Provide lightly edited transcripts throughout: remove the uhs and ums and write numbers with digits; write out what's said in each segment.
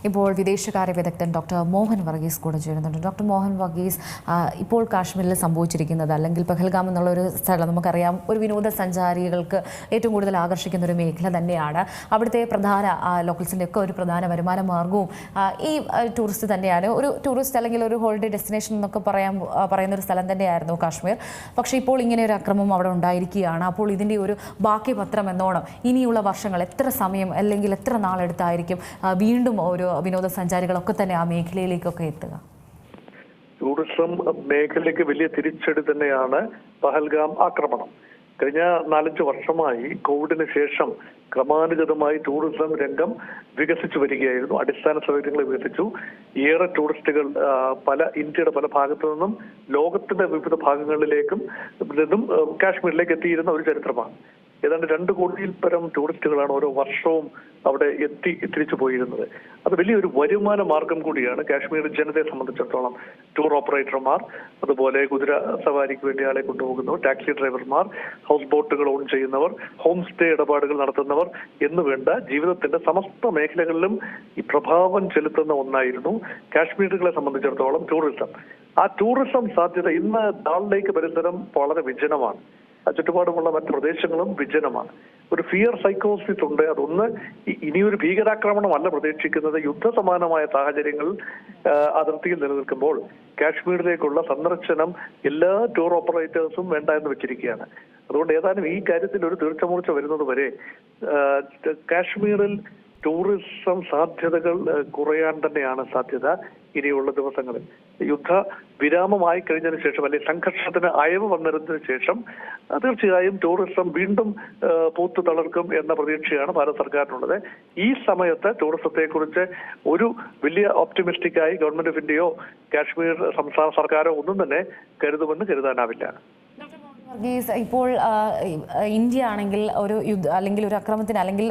ഇപ്പോൾ വിദേശകാര്യ വിദഗ്ധൻ ഡോക്ടർ മോഹൻ വർഗീസ് കൂടെ ചേരുന്നുണ്ട്. ഡോക്ടർ മോഹൻ വർഗീസ്, ഇപ്പോൾ കാശ്മീരിൽ സംഭവിച്ചിരിക്കുന്നത്, അല്ലെങ്കിൽ പഹൽഗാം എന്നുള്ളൊരു സ്ഥലം നമുക്കറിയാം, ഒരു വിനോദസഞ്ചാരികൾക്ക് ഏറ്റവും കൂടുതൽ ആകർഷിക്കുന്ന ഒരു മേഖല തന്നെയാണ്. അവിടുത്തെ പ്രധാന ലോക്കൽസിൻ്റെ ഒക്കെ ഒരു പ്രധാന വരുമാന മാർഗവും ഈ ടൂറിസ്റ്റ് തന്നെയാണ്. ഒരു ടൂറിസ്റ്റ് അല്ലെങ്കിൽ ഒരു ഹോളിഡേ ഡെസ്റ്റിനേഷൻ എന്നൊക്കെ പറയുന്നൊരു സ്ഥലം തന്നെയായിരുന്നു കാശ്മീർ. പക്ഷേ ഇപ്പോൾ ഇങ്ങനെ ഒരു അക്രമം അവിടെ ഉണ്ടായിരിക്കുകയാണ്. അപ്പോൾ ഇതിൻ്റെ ഒരു ബാക്കി പത്രം എന്നോണം ഇനിയുള്ള വർഷങ്ങൾ എത്ര സമയം അല്ലെങ്കിൽ എത്ര നാളെടുത്തായിരിക്കും വീണ്ടും ഒരു വിനോദസഞ്ചാരികളൊക്കെ തന്നെ ആ മേഖലയിലേക്കൊക്കെ എത്തുക? ടൂറിസം മേഖലയ്ക്ക് വലിയ തിരിച്ചടി തന്നെയാണ് പഹൽഗാം ആക്രമണം. കഴിഞ്ഞ 4-5 വർഷമായി കോവിഡിന് ശേഷം ക്രമാനുഗതമായി ടൂറിസം രംഗം വികസിച്ചു വരികയായിരുന്നു. അടിസ്ഥാന സൗകര്യങ്ങൾ വികസിച്ചു. ഏറെ ടൂറിസ്റ്റുകൾ ഇന്ത്യയുടെ പല ഭാഗത്തു നിന്നും ലോകത്തിന്റെ വിവിധ ഭാഗങ്ങളിലേക്കും കാശ്മീരിലേക്ക് എത്തിയിരുന്ന ഒരു ചരിത്രമാണ്. ഏതാണ്ട് 2 കോടിയിൽ പരം ടൂറിസ്റ്റുകളാണ് ഓരോ വർഷവും അവിടെ തിരിച്ചു പോയിരുന്നത്. അത് വലിയൊരു വരുമാന മാർഗം കൂടിയാണ് കാശ്മീർ ജനതയെ സംബന്ധിച്ചിടത്തോളം. ടൂർ ഓപ്പറേറ്റർമാർ, അതുപോലെ കുതിര സവാരിക്ക് വേണ്ടി ആളെ കൊണ്ടുപോകുന്നവർ, ടാക്സി ഡ്രൈവർമാർ, ഹൗസ് ബോട്ടുകൾ ഓൺ ചെയ്യുന്നവർ, ഹോം സ്റ്റേ ഇടപാടുകൾ നടത്തുന്നവർ എന്നുവേണ്ട ജീവിതത്തിന്റെ സമസ്ത മേഖലകളിലും ഈ പ്രഭാവം ചെലുത്തുന്ന ഒന്നായിരുന്നു കാശ്മീരികളെ സംബന്ധിച്ചിടത്തോളം ടൂറിസം. ആ ടൂറിസം സാധ്യത ഇന്ന് ദാൽ ലേക്ക് പരിസരം വളരെ വിജനമാണ്. ചുറ്റുപാടുമുള്ള മറ്റ് പ്രദേശങ്ങളും വിജനമാണ്. ഒരു ഫിയർ സൈക്കോസിസ് ഉണ്ട്. അതൊന്ന് ഇനിയൊരു ഭീകരാക്രമണമല്ല പ്രതീക്ഷിക്കുന്നത്. യുദ്ധസമാനമായ സാഹചര്യങ്ങൾ അതിർത്തിയിൽ നിലനിൽക്കുമ്പോൾ കാശ്മീരിലേക്കുള്ള സന്ദർശനം എല്ലാ ടൂർ ഓപ്പറേറ്റേഴ്സും വേണ്ട എന്ന് വെച്ചിരിക്കുകയാണ്. അതുകൊണ്ട് ഏതാനും ഈ കാര്യത്തിൽ ഒരു തീർച്ചമൂർച്ച വരുന്നത് വരെ കാശ്മീരിൽ ടൂറിസം സാധ്യതകൾ കുറയാൻ തന്നെയാണ് സാധ്യത ഇനിയുള്ള ദിവസങ്ങളിൽ. യുദ്ധ വിരാമമായി കഴിഞ്ഞതിന് ശേഷം, അല്ലെങ്കിൽ സംഘർഷത്തിന് അയവ് വന്നതിന് ശേഷം തീർച്ചയായും ടൂറിസം വീണ്ടും പൂത്തു തളർക്കും എന്ന പ്രതീക്ഷയാണ് ഭാരത സർക്കാരിനുള്ളത്. ഈ സമയത്ത് ടൂറിസത്തെ കുറിച്ച് ഒരു വലിയ ഓപ്റ്റിമിസ്റ്റിക്കായി ഗവൺമെന്റ് ഓഫ് ഇന്ത്യയോ കാശ്മീർ സംസ്ഥാന സർക്കാരോ ഒന്നും തന്നെ കരുതുമെന്ന് കരുതാനാവില്ല. ഇപ്പോൾ ഇന്ത്യ ആണെങ്കിൽ ഒരു അല്ലെങ്കിൽ ഒരു അക്രമത്തിന് അല്ലെങ്കിൽ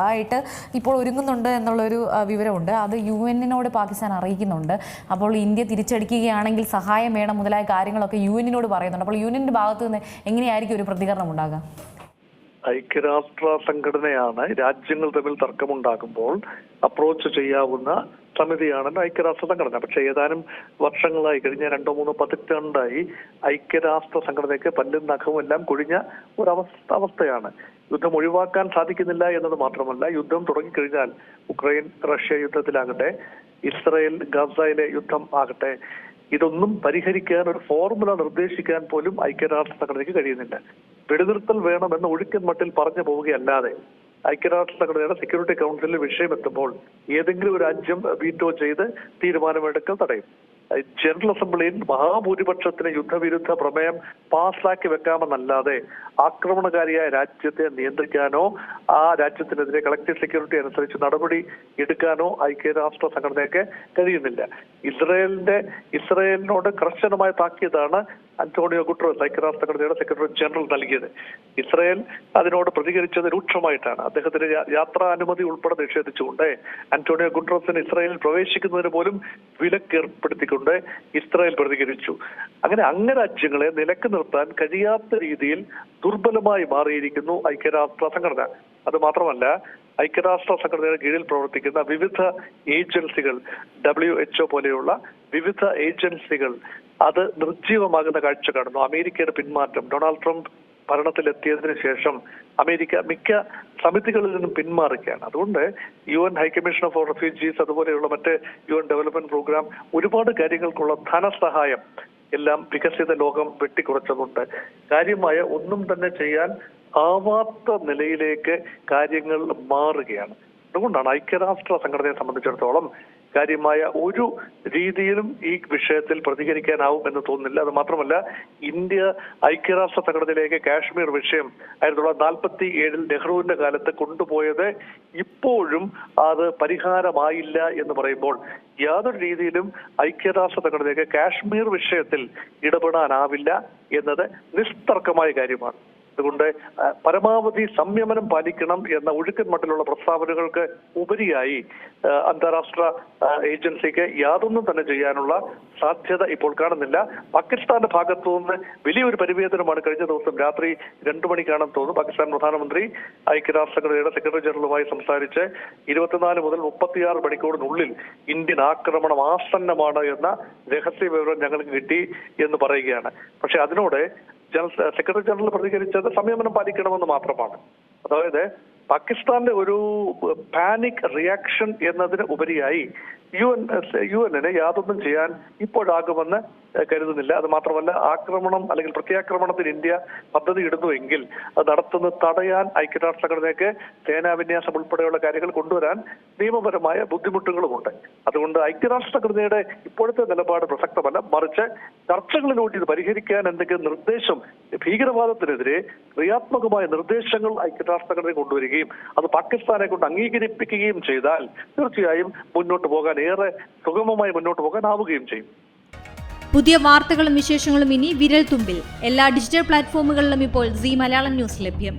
ആയിട്ട് ഇപ്പോൾ ഒരുങ്ങുന്നുണ്ട് എന്നുള്ളൊരു വിവരമുണ്ട്. അത് UN-നോട് പാകിസ്ഥാൻ അറിയിക്കുന്നുണ്ട്. അപ്പോൾ ഇന്ത്യ തിരിച്ചടിക്കുകയാണെങ്കിൽ സഹായം വേണം മുതലായ കാര്യങ്ങളൊക്കെ UN-നോട് പറയുന്നുണ്ട്. അപ്പോൾ UN-ന്റെ ഭാഗത്തു നിന്ന് എങ്ങനെയായിരിക്കും ഒരു പ്രതികരണം ഉണ്ടാകുക? ഐക്യരാഷ്ട്ര സംഘടനയാണ് രാജ്യങ്ങൾ തമ്മിൽ തർക്കമുണ്ടാകുമ്പോൾ അപ്രോച്ച് ചെയ്യാവുന്ന സമിതിയാണല്ലോ ഐക്യരാഷ്ട്ര സംഘടന. പക്ഷെ ഏതാനും വർഷങ്ങളായി, കഴിഞ്ഞ 2-3 പതിറ്റാണ്ടായി ഐക്യരാഷ്ട്ര സംഘടനയ്ക്ക് പല്ലും നഖവും എല്ലാം കൊഴിഞ്ഞ അവസ്ഥയാണ്. യുദ്ധം ഒഴിവാക്കാൻ സാധിക്കുന്നില്ല എന്നത് മാത്രമല്ല, യുദ്ധം തുടങ്ങിക്കഴിഞ്ഞാൽ ഉക്രൈൻ റഷ്യ യുദ്ധത്തിലാകട്ടെ, ഇസ്രയേൽ ഗാസയിലെ യുദ്ധം ആകട്ടെ, ഇതൊന്നും പരിഹരിക്കാൻ ഒരു ഫോർമുല നിർദ്ദേശിക്കാൻ പോലും ഐക്യരാഷ്ട്ര സംഘടനയ്ക്ക് കഴിയുന്നില്ല. വെടിനിർത്തൽ വേണമെന്ന് ഒഴുക്കൻ മട്ടിൽ പറഞ്ഞു പോവുകയല്ലാതെ ഐക്യരാഷ്ട്ര സംഘടനയുടെ സെക്യൂരിറ്റി കൗൺസിലിൽ വിഷയമെത്തുമ്പോൾ ഏതെങ്കിലും ഒരു രാജ്യം വീറ്റോ ചെയ്ത് തീരുമാനമെടുക്കൽ തടയും. ജനറൽ അസംബ്ലിയിൽ മഹാഭൂരിപക്ഷത്തിന് യുദ്ധവിരുദ്ധ പ്രമേയം പാസ്സാക്കി വെക്കാമെന്നല്ലാതെ ആക്രമണകാരിയായ രാജ്യത്തെ നിയന്ത്രിക്കാനോ ആ രാജ്യത്തിനെതിരെ കളക്ടീവ് സെക്യൂരിറ്റി അനുസരിച്ച് നടപടി എടുക്കാനോ ഐക്യരാഷ്ട്ര സംഘടനയ്ക്ക് കഴിയുന്നില്ല. ഇസ്രയേലിനോട് കർശനമായ താക്കീതാണ് അന്റോണിയോ ഗുട്ടറസ്, ഐക്യരാഷ്ട്ര സംഘടനയുടെ സെക്രട്ടറി ജനറൽ, നൽകിയത്. ഇസ്രയേൽ അതിനോട് പ്രതികരിച്ചത് രൂക്ഷമായിട്ടാണ്. അദ്ദേഹത്തിന് യാത്രാനുമതി ഉൾപ്പെടെ നിഷേധിച്ചുകൊണ്ട് അന്റോണിയോ ഗുട്ടറസിന് ഇസ്രയേലിൽ പ്രവേശിക്കുന്നതിന് പോലും വിലക്കേർപ്പെടുത്തിക്കൊണ്ട് ഇസ്രയേൽ പ്രതികരിച്ചു. അങ്ങനെ അംഗരാജ്യങ്ങളെ നിലക്ക് നിർത്താൻ കഴിയാത്ത രീതിയിൽ ദുർബലമായി മാറിയിരിക്കുന്നു ഐക്യരാഷ്ട്ര സംഘടന. അത് മാത്രമല്ല, ഐക്യരാഷ്ട്ര സംഘടനയുടെ കീഴിൽ പ്രവർത്തിക്കുന്ന വിവിധ ഏജൻസികൾ, WHO പോലെയുള്ള വിവിധ ഏജൻസികൾ അത് നിർജ്ജീവമാകുന്ന കാഴ്ച കാണുന്നു. അമേരിക്കയുടെ പിന്മാറ്റം, ഡൊണാൾഡ് ട്രംപ് ഭരണത്തിലെത്തിയതിനു ശേഷം അമേരിക്ക മിക്ക സമിതികളിൽ നിന്നും പിന്മാറുകയാണ്. അതുകൊണ്ട് UN ഹൈക്കമ്മീഷൻ ഫോർ റെഫ്യൂജീസ്, അതുപോലെയുള്ള മറ്റ് UN ഡെവലപ്മെന്റ് പ്രോഗ്രാം, ഒരുപാട് കാര്യങ്ങൾക്കുള്ള ധനസഹായം എല്ലാം വികസിത ലോകം വെട്ടിക്കുറച്ചതുകൊണ്ട് കാര്യമായ ഒന്നും തന്നെ ചെയ്യാൻ ആവാത്ത നിലയിലേക്ക് കാര്യങ്ങൾ മാറുകയാണ്. അതുകൊണ്ടാണ് ഐക്യരാഷ്ട്ര സംഘടനയെ സംബന്ധിച്ചിടത്തോളം കാര്യമായ ഒരു രീതിയിലും ഈ വിഷയത്തിൽ പ്രതികരിക്കാനാവും എന്ന് തോന്നുന്നില്ല. അത് മാത്രമല്ല, ഇന്ത്യ ഐക്യരാഷ്ട്ര സംഘടനയിലേക്ക് കാശ്മീർ വിഷയം 1947 നെഹ്റുവിന്റെ കാലത്ത് കൊണ്ടുപോയത് ഇപ്പോഴും അത് പരിഹാരമായില്ല എന്ന് പറയുമ്പോൾ യാതൊരു രീതിയിലും ഐക്യരാഷ്ട്ര സംഘടനയിലേക്ക് കാശ്മീർ വിഷയത്തിൽ ഇടപെടാനാവില്ല എന്നത് നിസ്തർക്കമായ കാര്യമാണ്. അതുകൊണ്ട് പരമാവധി സംയമനം പാലിക്കണം എന്ന ഒഴുക്കൻ മട്ടിലുള്ള പ്രസ്താവനകൾക്ക് ഉപരിയായി അന്താരാഷ്ട്ര ഏജൻസിക്ക് യാതൊന്നും തന്നെ ചെയ്യാനുള്ള സാധ്യത ഇപ്പോൾ കാണുന്നില്ല. പാകിസ്ഥാന്റെ ഭാഗത്തു നിന്ന് വലിയൊരു പരിവേദനമാണ് കഴിഞ്ഞ ദിവസം രാത്രി 2 മണിക്കാണെന്ന് തോന്നുന്നു പാകിസ്ഥാൻ പ്രധാനമന്ത്രി ഐക്യരാഷ്ട്രസഭയുടെ സെക്രട്ടറി ജനറലുമായി സംസാരിച്ച് 24 മുതൽ 36 മണിക്കൂറിനുള്ളിൽ ഇന്ത്യൻ ആക്രമണം ആസന്നമാണ് എന്ന രഹസ്യ വിവരം ഞങ്ങൾക്ക് കിട്ടി എന്ന് പറയുകയാണ്. പക്ഷെ അതിനോട് സെക്രട്ടറി ജനറൽ പ്രതികരിച്ചത് സംയമനം പാലിക്കണമെന്ന് മാത്രമാണ്. പാകിസ്ഥാന്റെ ഒരു പാനിക് റിയാക്ഷൻ എന്നതിന് ഉപരിയായി യുഎന്നിന് യാതൊന്നും ചെയ്യാൻ ഇപ്പോഴാകുമെന്ന് കരുതുന്നില്ല. അത് മാത്രമല്ല, ആക്രമണം അല്ലെങ്കിൽ പ്രത്യാക്രമണത്തിന് ഇന്ത്യ പദ്ധതി ഇടുന്നുവെങ്കിൽ അത് നടത്തുന്നത് തടയാൻ ഐക്യരാഷ്ട്രസഭയ്ക്ക് സേനാവിന്യാസം ഉൾപ്പെടെയുള്ള കാര്യങ്ങൾ കൊണ്ടുവരാൻ നിയമപരമായ ബുദ്ധിമുട്ടുകളുമുണ്ട്. അതുകൊണ്ട് ഐക്യരാഷ്ട്രസഭയുടെ ഇപ്പോഴത്തെ നിലപാട് പ്രസക്തമല്ല, മറിച്ച് ചർച്ചകളിലൂടെ ഇത് പരിഹരിക്കാൻ എന്തെങ്കിലും നിർദ്ദേശം, ഭീകരവാദത്തിനെതിരെ ക്രിയാത്മകമായ നിർദ്ദേശങ്ങൾ ഐക്യരാഷ്ട്രസഭ കൊണ്ടുവരികയും അത് പാകിസ്ഥാനെ കൊണ്ട് അംഗീകരിപ്പിക്കുകയും ചെയ്താൽ തീർച്ചയായും മുന്നോട്ട് പോകാൻ ഏറെ സുഗമമായി മുന്നോട്ട് പോകാനാവുകയും ചെയ്യും. പുതിയ വാർത്തകളും വിശേഷങ്ങളും ഇനി വിരൽ തുമ്പിൽ. എല്ലാ ഡിജിറ്റൽ പ്ലാറ്റ്ഫോമുകളിലും ഇപ്പോൾ സീ മലയാളം ന്യൂസ് ലഭ്യം.